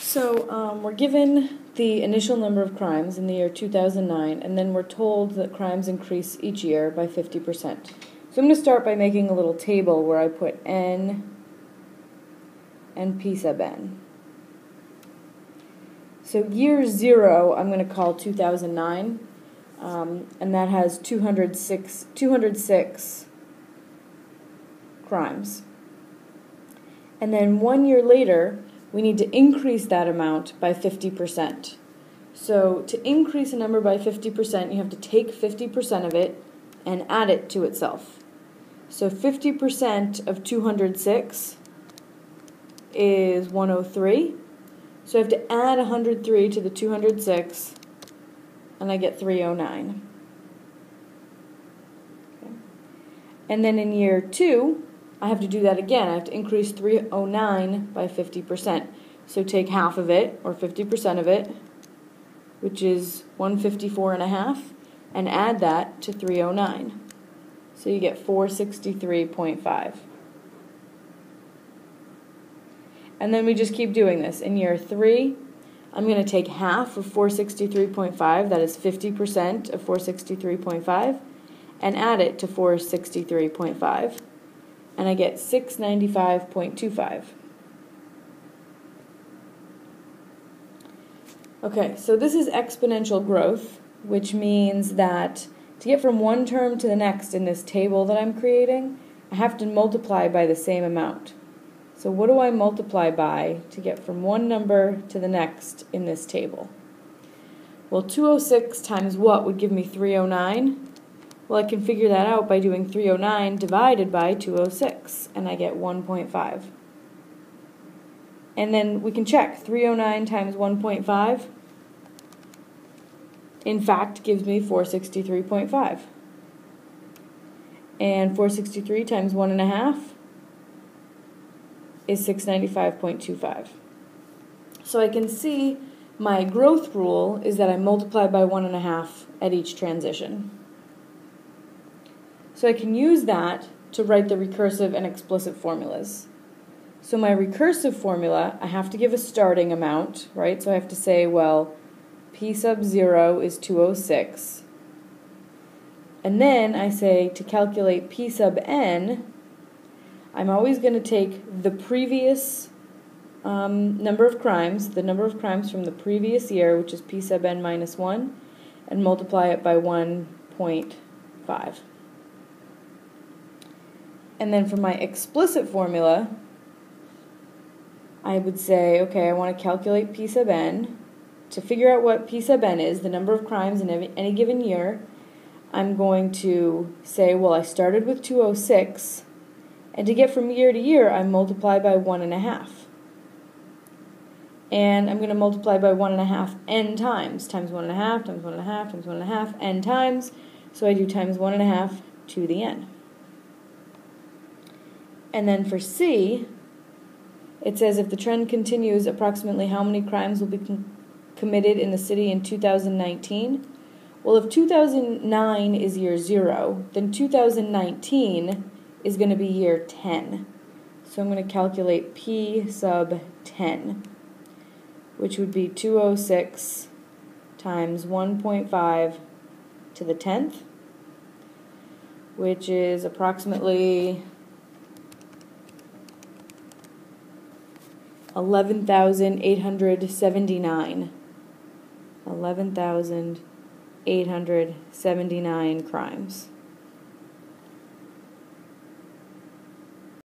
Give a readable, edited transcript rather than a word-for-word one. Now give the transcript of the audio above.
So we're given the initial number of crimes in the year 2009, and then we're told that crimes increase each year by 50%. So I'm going to start by making a little table where I put N and P sub N. So year 0 I'm going to call 2009, and that has 206 crimes. And then 1 year later, we need to increase that amount by 50%. So to increase a number by 50%, you have to take 50% of it and add it to itself. So 50% of 206 is 103. So I have to add 103 to the 206, and I get 309. Okay. And then in year 2, I have to do that again. I have to increase 309 by 50%. So take half of it, or 50% of it, which is 154.5, and add that to 309. So you get 463.5. And then we just keep doing this. In year 3, I'm going to take half of 463.5, that is 50% of 463.5, and add it to 463.5. And I get 695.25. Okay, so this is exponential growth, which means that to get from one term to the next in this table that I'm creating, I have to multiply by the same amount. So what do I multiply by to get from one number to the next in this table? Well, 206 times what would give me 309? Well, I can figure that out by doing 309 divided by 206, and I get 1.5. And then we can check. 309 times 1.5, in fact, gives me 463.5. And 463 times 1.5 is 695.25. So I can see my growth rule is that I multiply by 1.5 at each transition. So I can use that to write the recursive and explicit formulas. So my recursive formula, I have to give a starting amount, right? So I have to say, well, P sub 0 is 206. And then I say to calculate P sub N, I'm always going to take the previous number of crimes, the number of crimes from the previous year, which is P sub N minus 1, and multiply it by 1.5. And then for my explicit formula, I would say, okay, I want to calculate P sub N. To figure out what P sub N is, the number of crimes in any given year, I'm going to say, well, I started with 206, and to get from year to year, I multiply by 1.5. And I'm going to multiply by 1.5 n times 1.5, times 1.5, times 1.5, n times. So I do times 1.5 to the n. And then for C, it says if the trend continues, approximately how many crimes will be committed in the city in 2019? Well, if 2009 is year 0, then 2019 is going to be year 10. So I'm going to calculate P sub 10, which would be 206 times 1.5 to the 10th, which is approximately 11,879. 11,879 crimes.